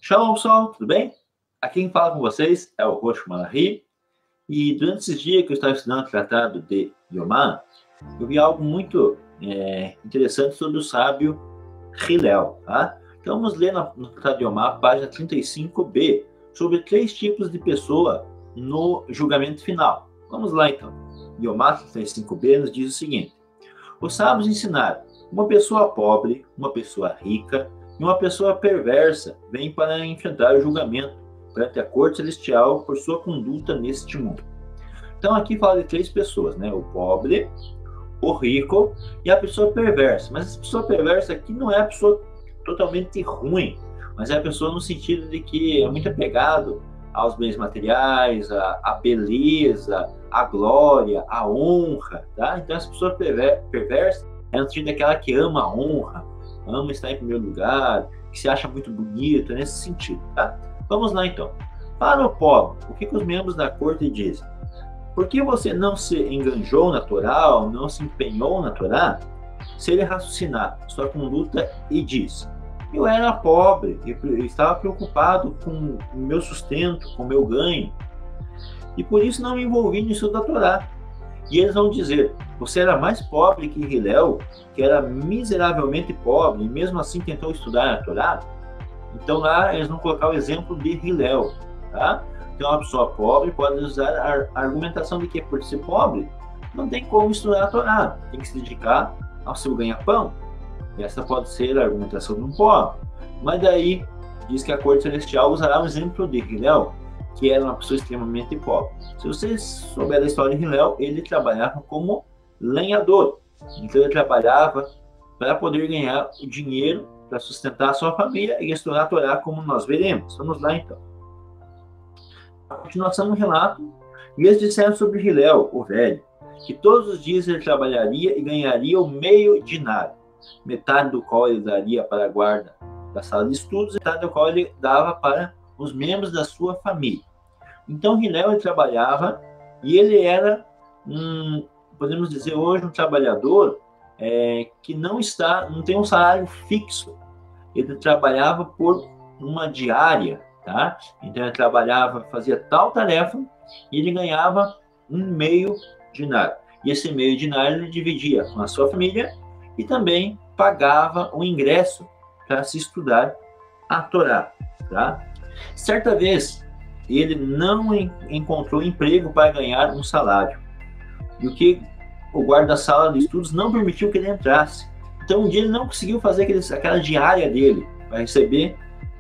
Shalom, pessoal, tudo bem? Aqui quem fala com vocês é o Roxo Malahi. E durante esses dias que eu estava estudando o tratado de Yomá, eu vi algo muito interessante sobre o sábio Hillel, tá? Então vamos ler no tratado de Yomá, página 35b, sobre 3 tipos de pessoa no julgamento final. Vamos lá então. Yomá 35b nos diz o seguinte: os sábios ensinaram: uma pessoa pobre, uma pessoa rica e uma pessoa perversa vêm para enfrentar o julgamento perante a corte celestial por sua conduta neste mundo. Então aqui fala de 3 pessoas, né? O pobre, o rico e a pessoa perversa. Mas essa pessoa perversa aqui não é a pessoa totalmente ruim, mas é a pessoa no sentido de que é muito apegado aos bens materiais, à beleza, à glória, à honra, tá? Então essa pessoa perversa é no sentido daquela que ama a honra, ama estar em primeiro lugar, que se acha muito bonita, nesse sentido, tá? Vamos lá então. Para o pobre, o que os membros da corte dizem? Por que você não se enganjou na Torá, ou não se empenhou na Torá? Se ele raciocinar sua conduta e diz: eu era pobre, eu estava preocupado com o meu sustento, com o meu ganho, e por isso não me envolvi no estudo da Torá. E eles vão dizer: você era mais pobre que Hillel, que era miseravelmente pobre, e mesmo assim tentou estudar a Torá? Então lá eles vão colocar o exemplo de Hillel, tá? Então uma pessoa pobre pode usar a argumentação de que por ser pobre não tem como estudar a Torá, tem que se dedicar ao seu ganha-pão. Essa pode ser a argumentação de um pobre. Mas daí diz que a corte celestial usará o exemplo de Hillel, que era uma pessoa extremamente pobre. Se vocês souberem da história de Hillel, ele trabalhava como lenhador. Então ele trabalhava para poder ganhar o dinheiro para sustentar a sua família e estudar a Torá, como nós veremos. Vamos lá então. A continuação do relato: e eles disseram sobre Hillel, o velho, que todos os dias ele trabalharia e ganharia o meio dinário, metade do qual ele daria para a guarda da sala de estudos e metade do qual ele dava para os membros da sua família. Então Hillel ele trabalhava e ele era podemos dizer hoje, um trabalhador que não tem um salário fixo. Ele trabalhava por uma diária, tá? Então ele trabalhava, fazia tal tarefa e ele ganhava um meio dinário. E esse meio dinário ele dividia com a sua família e também pagava o ingresso para se estudar a Torá, tá? Certa vez ele não encontrou emprego para ganhar um salário, e o que o guarda-sala de estudos não permitiu que ele entrasse. Então um dia ele não conseguiu fazer aquela diária dele para receber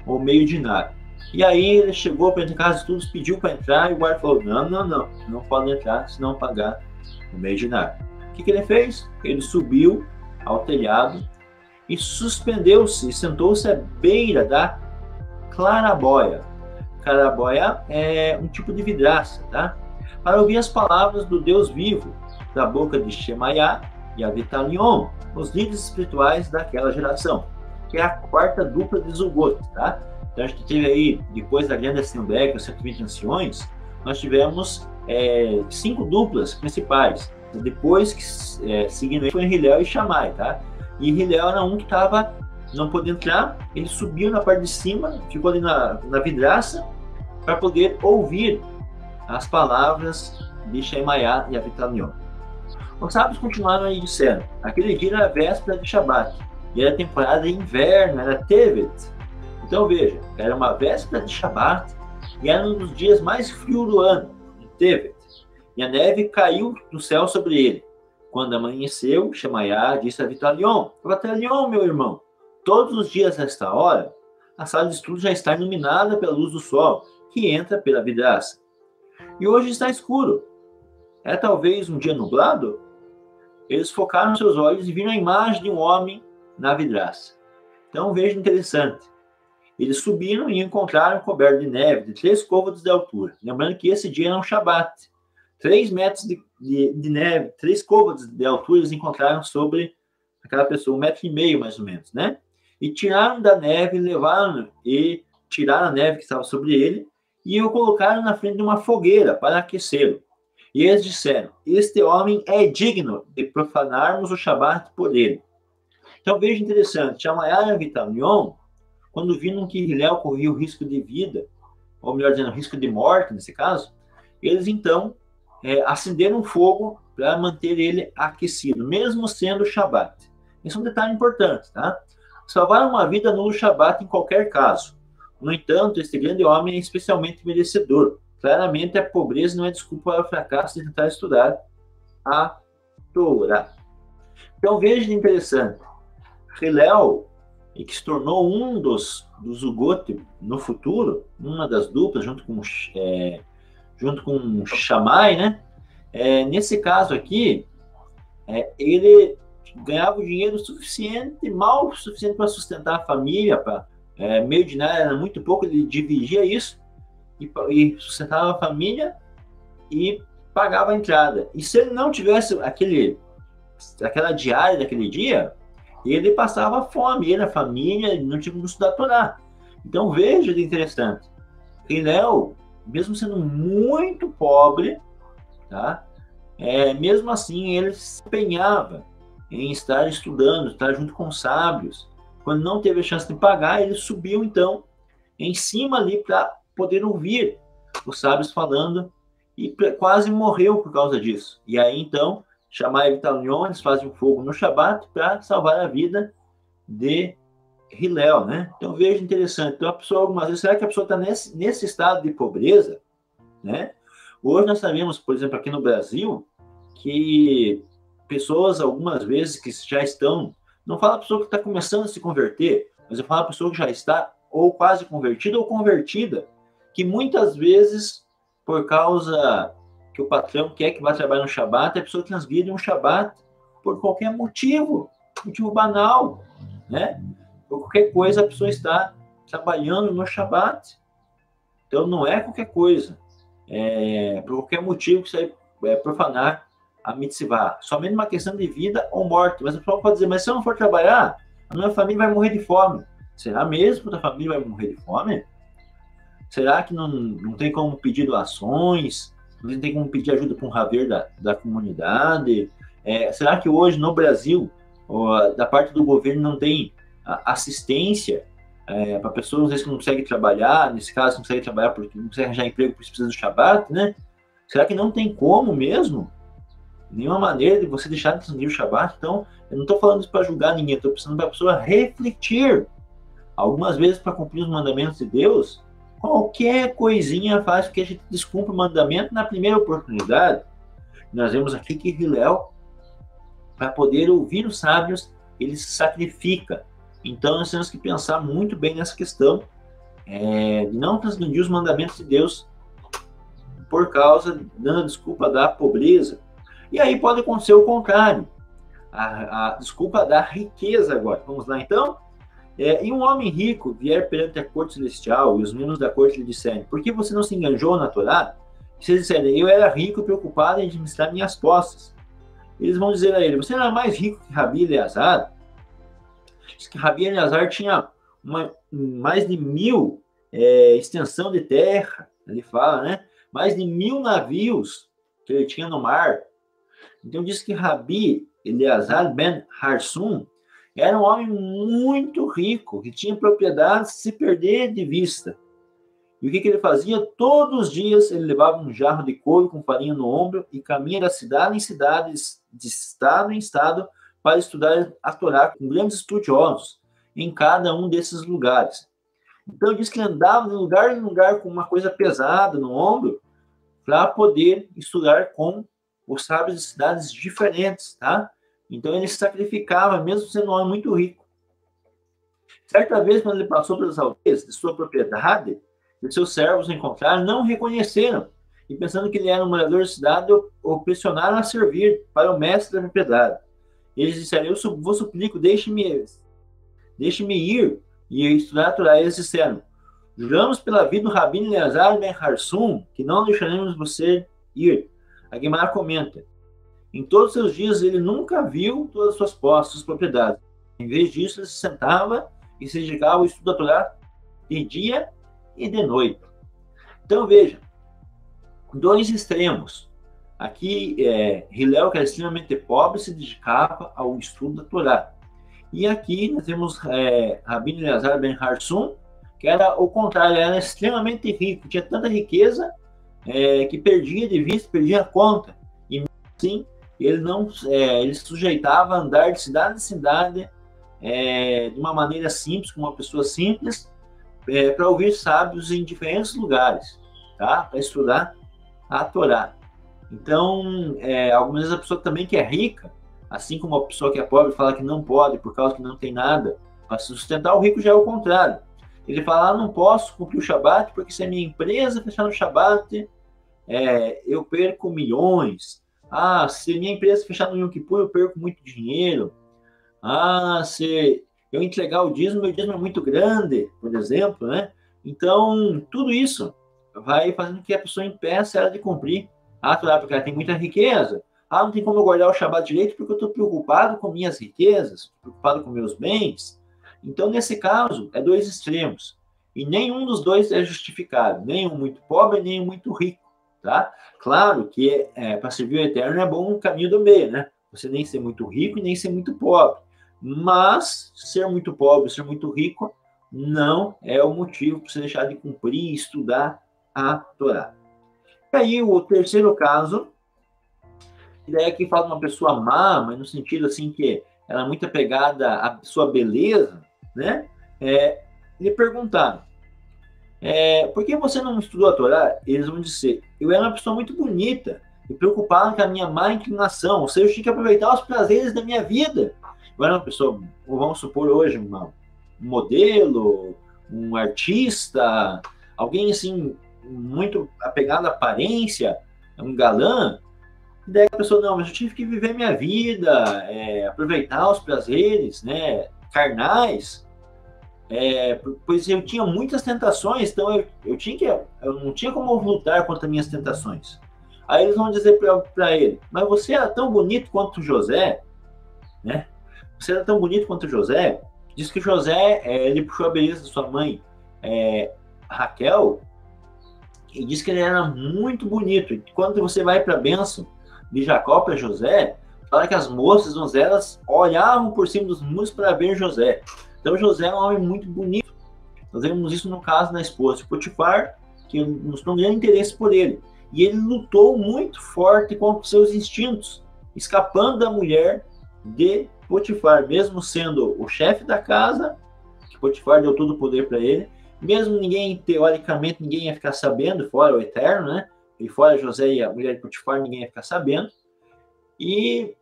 o meio dinário. E aí ele chegou para entrar em casa de estudos, pediu para entrar, e o guarda falou: não pode entrar se não pagar o meio dinário. O que ele fez? Ele subiu ao telhado e suspendeu-se e sentou-se à beira da claraboia. Claraboia é um tipo de vidraça, tá? Para ouvir as palavras do Deus vivo da boca de Shemaiah e Avitalion, os líderes espirituais daquela geração, que é a 4ª dupla de Zugot, tá? Então a gente teve aí, depois da grande assembleia, com 120 anciões, nós tivemos 5 duplas principais. Depois que seguindo foi Hillel e Shammai, tá? E Hillel era um que não podia entrar, ele subiu na parte de cima, ficou ali na vidraça para poder ouvir as palavras de Shemaiah e Avitalion. Os sábios continuaram e disseram: aquele dia era a véspera de Shabat, e era temporada de inverno, era Tevet. Então veja, era uma véspera de Shabat, e era um dos dias mais frios do ano, Tevet. E a neve caiu do céu sobre ele. Quando amanheceu, Shemaiah disse a Avitalion: Avitalion, meu irmão, todos os dias a esta hora, a sala de estudo já está iluminada pela luz do sol, que entra pela vidraça. E hoje está escuro. É talvez um dia nublado? Eles focaram seus olhos e viram a imagem de um homem na vidraça. Então veja, interessante. Eles subiram e encontraram coberto de neve de 3 côvados de altura. Lembrando que esse dia era um Shabat. 3 metros de neve, 3 côvados de altura eles encontraram sobre aquela pessoa, 1,5 metro mais ou menos, né? E tiraram da neve, tiraram a neve que estava sobre ele e o colocaram na frente de uma fogueira para aquecê-lo. E eles disseram: este homem é digno de profanarmos o Shabat por ele. Então veja, interessante, Shemaiah e Avitalion quando viram que Hillel corria o risco de vida, ou melhor dizendo, risco de morte, nesse caso, eles então acenderam um fogo para manter ele aquecido, mesmo sendo Shabat. Isso é um detalhe importante, tá? Salvar uma vida no Shabat em qualquer caso. No entanto, este grande homem é especialmente merecedor. Claramente, a pobreza não é desculpa para o fracasso de tentar estudar a Torá. Então, veja que interessante. Hillel, que se tornou um dos Zugot no futuro, uma das duplas, junto com Shammai, né? Nesse caso aqui, ele ganhava o dinheiro suficiente, mal o suficiente para sustentar a família, meio dinário era muito pouco, ele dividia isso e sustentava a família e pagava a entrada. E se ele não tivesse aquela diária daquele dia, ele passava fome, ele, a família, não tinha como estudar a Torá. Então veja que interessante. Hillel, mesmo sendo muito pobre, tá? Mesmo assim ele se empenhava em estar estudando, estar junto com sábios. Quando não teve a chance de pagar, ele subiu então em cima ali para poder ouvir os sábios falando e quase morreu por causa disso. E aí então Shammai e Vitalion, eles fazem fogo no Shabat para salvar a vida de Hillel, né? Então veja interessante. Então a pessoa algumas vezes, será que a pessoa está nesse estado de pobreza, né? Hoje nós sabemos, por exemplo, aqui no Brasil, que pessoas algumas vezes que já estão, não falo a pessoa que está começando a se converter, mas eu falo a pessoa que já está ou quase convertida ou convertida, que muitas vezes por causa que o patrão quer que vá trabalhar no Shabat, a pessoa transgride um Shabat por qualquer motivo banal, né? Por qualquer coisa a pessoa está trabalhando no Shabat. Então não é qualquer coisa. Por qualquer motivo que você vai profanar a mitzvah. Somente uma questão de vida ou morte. Mas a pessoa pode dizer, mas se eu não for trabalhar, a minha família vai morrer de fome. Será mesmo que a família vai morrer de fome? Será que não tem como pedir doações? Não tem como pedir ajuda para um haver da comunidade? Será que hoje no Brasil, da parte do governo, não tem assistência para pessoas às vezes que não conseguem trabalhar, nesse caso não conseguem trabalhar porque não conseguem arranjar emprego porque precisa do Shabat, né? Será que não tem como mesmo? Nenhuma maneira de você deixar de transgredir o Shabat? Então, eu não estou falando isso para julgar ninguém, estou precisando para a pessoa refletir. Algumas vezes, para cumprir os mandamentos de Deus, qualquer coisinha faz com que a gente descumpra o mandamento na primeira oportunidade. Nós vemos aqui que Hillel, para poder ouvir os sábios, ele se sacrifica. Então, nós temos que pensar muito bem nessa questão de não transgredir os mandamentos de Deus por causa, dando a desculpa da pobreza. E aí pode acontecer o contrário, a desculpa da riqueza agora. Vamos lá, então? E um homem rico vier perante a corte celestial, e os membros da corte lhe disserem, por que você não se enganjou na Torá? E se eles disserem, eu era rico e preocupado em administrar minhas posses. Eles vão dizer a ele, você não era mais rico que Rabi Eleazar? Diz que Rabi Eleazar tinha mais de 1000 extensão de terra, ele fala, né? Mais de 1000 navios que ele tinha no mar. Então diz que Rabi Eleazar ben Harsum era um homem muito rico, que tinha propriedades se perder de vista. E o que ele fazia? Todos os dias ele levava um jarro de couro com farinha no ombro e caminha da cidade em cidade, de estado em estado, para estudar a Torá com grandes estudiosos em cada um desses lugares. Então diz que ele andava de lugar em lugar com uma coisa pesada no ombro para poder estudar com os sábios de cidades diferentes, tá? Então ele se sacrificava, mesmo sendo um homem muito rico. Certa vez, quando ele passou pelas aldeias de sua propriedade, e seus servos o encontraram, não o reconheceram, e pensando que ele era um morador da cidade, o pressionaram a servir para o mestre da propriedade. Eles disseram, eu vos suplico, deixe-me ir e estudar a Torá. Eles disseram, juramos pela vida do Rabi Eleazar ben Harsum, que não deixaremos você ir. A Guimarães comenta, em todos os seus dias ele nunca viu todas as suas posses, suas propriedades. Em vez disso, ele se sentava e se dedicava ao estudo da Torá de dia e de noite. Então veja, dois extremos. Aqui, Hillel, que era extremamente pobre, se dedicava ao estudo da Torá. E aqui nós temos Rabino Eleazar ben Harsum, que era o contrário, era extremamente rico, tinha tanta riqueza que perdia de vista, perdia a conta. E assim, ele não, ele se sujeitava a andar de cidade em cidade de uma maneira simples, com uma pessoa simples, para ouvir sábios em diferentes lugares, tá? Para estudar a Torá. Então, algumas vezes a pessoa também que é rica, assim como a pessoa que é pobre fala que não pode por causa que não tem nada para sustentar, o rico já é o contrário. Ele fala, não posso cumprir o Shabat porque se a minha empresa fechar no Shabat, eu perco milhões. Ah, se minha empresa fechar no Yom Kippur, eu perco muito dinheiro. Ah, se eu entregar o dízimo, meu dízimo é muito grande, por exemplo, né? Então, tudo isso vai fazendo que a pessoa impeça ela de cumprir a Torá, porque ela tem muita riqueza. Ah, não tem como eu guardar o Shabat direito porque eu estou preocupado com minhas riquezas, preocupado com meus bens. Então, nesse caso, é dois extremos. E nenhum dos dois é justificado, nem um muito pobre, nem um muito rico, tá? Claro que para servir o Eterno é bom um caminho do meio, né? Você nem ser muito rico e nem ser muito pobre. Mas ser muito pobre, ser muito rico, não é o motivo para você deixar de cumprir e estudar a Torá. E aí, o terceiro caso, que daí aqui fala de uma pessoa má, mas no sentido assim que ela é muito apegada à sua beleza, né? Lhe perguntaram, por que você não estudou a Torá? Eles vão dizer, eu era uma pessoa muito bonita e preocupada com a minha má inclinação, ou seja, eu tinha que aproveitar os prazeres da minha vida. Eu era uma pessoa, vamos supor hoje, um modelo, um artista, alguém assim, muito apegado à aparência, um galã. E daí a pessoa, não, mas eu tive que viver minha vida, aproveitar os prazeres, né, carnais, pois eu tinha muitas tentações, então eu não tinha como lutar contra minhas tentações. Aí eles vão dizer para ele, mas você era tão bonito quanto José, né? Você era tão bonito quanto José. Diz que José, ele puxou a beleza da sua mãe, Raquel, e diz que ele era muito bonito. E quando você vai para a bênção de Jacó para José, fala que as moças, donzelas, olhavam por cima dos muros para ver José. Então José é um homem muito bonito. Nós vemos isso no caso da esposa de Potifar, que mostrou um grande interesse por ele. E ele lutou muito forte contra os seus instintos, escapando da mulher de Potifar, mesmo sendo o chefe da casa, que Potifar deu todo o poder para ele, mesmo ninguém, teoricamente, ninguém ia ficar sabendo, fora o Eterno, né? E fora José e a mulher de Potifar, ninguém ia ficar sabendo. E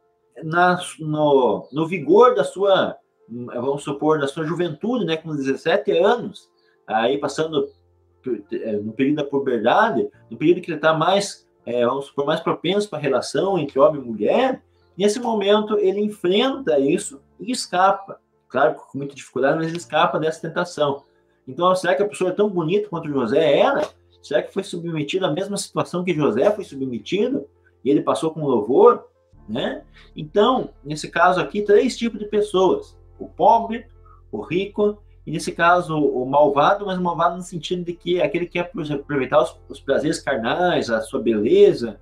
no vigor da sua, vamos supor, da sua juventude, né? Com 17 anos, aí passando no período da puberdade, no período que ele está mais, vamos supor, mais propenso para a relação entre homem e mulher, nesse momento ele enfrenta isso e escapa. Claro, com muita dificuldade, mas ele escapa dessa tentação. Então, será que a pessoa é tão bonita quanto José era? Será que foi submetido à mesma situação que José foi submetido? E ele passou com louvor? Né? Então, nesse caso aqui, 3 tipos de pessoas. O pobre, o rico, e nesse caso, o malvado, mas o malvado no sentido de que é aquele que quer aproveitar os prazeres carnais, a sua beleza,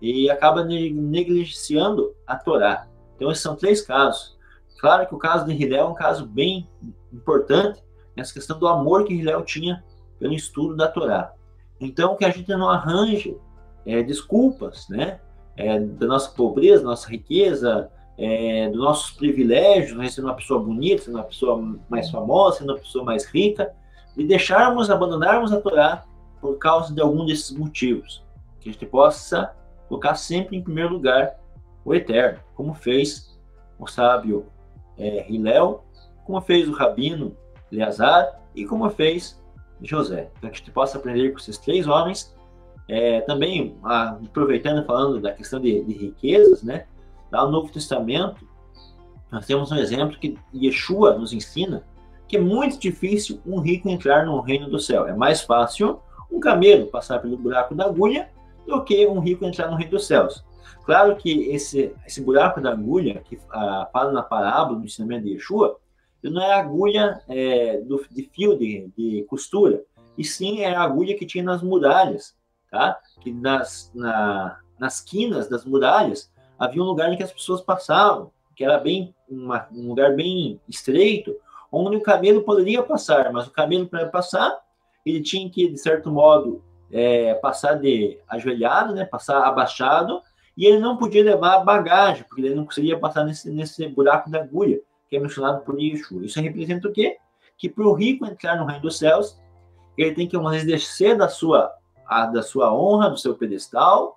e acaba negligenciando a Torá. Então, esses são 3 casos. Claro que o caso de Hillel é um caso bem importante, nessa questão do amor que Hillel tinha pelo estudo da Torá. Então, que a gente não arranje desculpas, né? Da nossa pobreza, da nossa riqueza, dos nossos privilégios, né? Sendo uma pessoa bonita, sendo uma pessoa mais famosa, sendo uma pessoa mais rica, e abandonarmos a Torá por causa de algum desses motivos. Que a gente possa colocar sempre em primeiro lugar o Eterno, como fez o sábio Hillel, como fez o rabino Eleazar e como fez José. Então, que a gente possa aprender com esses 3 homens. Também, aproveitando, falando da questão de riquezas, né? Lá no Novo Testamento, nós temos um exemplo que Yeshua nos ensina, que é muito difícil um rico entrar no reino do céu. É mais fácil um camelo passar pelo buraco da agulha do que um rico entrar no reino dos céus. Claro que esse buraco da agulha, que fala na parábola do ensinamento de Yeshua, não é a agulha de fio de costura, e sim é a agulha que tinha nas muralhas, tá? Que nas quinas das muralhas havia um lugar em que as pessoas passavam, que era um lugar bem estreito, onde o camelo poderia passar, mas o camelo, para passar, ele tinha que, de certo modo, passar de ajoelhado, né, passar abaixado, e ele não podia levar bagagem, porque ele não conseguia passar nesse buraco da agulha, que é mencionado por Yeshua. Isso representa o quê? Que para o rico entrar no reino dos céus, ele tem que uma vez descer da sua honra, do seu pedestal,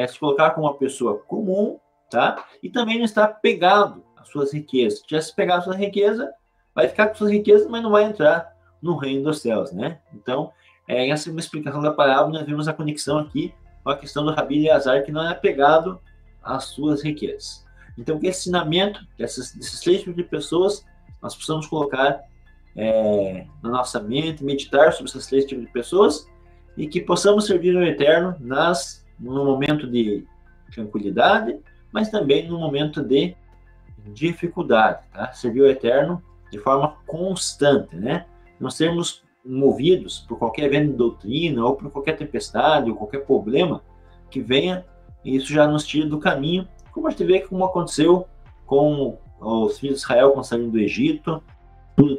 se colocar como uma pessoa comum, tá? E também não estar pegado às suas riquezas. Se tivesse pegado às suas riquezas, vai ficar com suas riquezas, mas não vai entrar no reino dos céus, né? Então, essa é uma explicação da parábola. Nós vemos a conexão aqui com a questão do Rabi Eleazar, que não é apegado às suas riquezas. Então, que esse ensinamento desses 3 tipos de pessoas, nós precisamos colocar na nossa mente, meditar sobre essas 3 tipos de pessoas, e que possamos servir ao Eterno no momento de tranquilidade, mas também no momento de dificuldade, tá? Servir ao Eterno de forma constante, né? Não sermos movidos por qualquer vento de doutrina, ou por qualquer tempestade, ou qualquer problema que venha, e isso já nos tira do caminho, como a gente vê como aconteceu com os filhos de Israel quando saíram do Egito,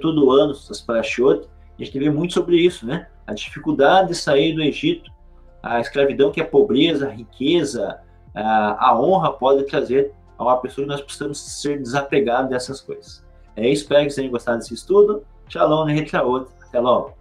todo ano, as parashiot, a gente vê muito sobre isso, né? A dificuldade de sair do Egito, a escravidão que a pobreza, a riqueza, a honra pode trazer a uma pessoa, e nós precisamos ser desapegados dessas coisas. Espero que vocês tenham gostado desse estudo. Shalom, até logo.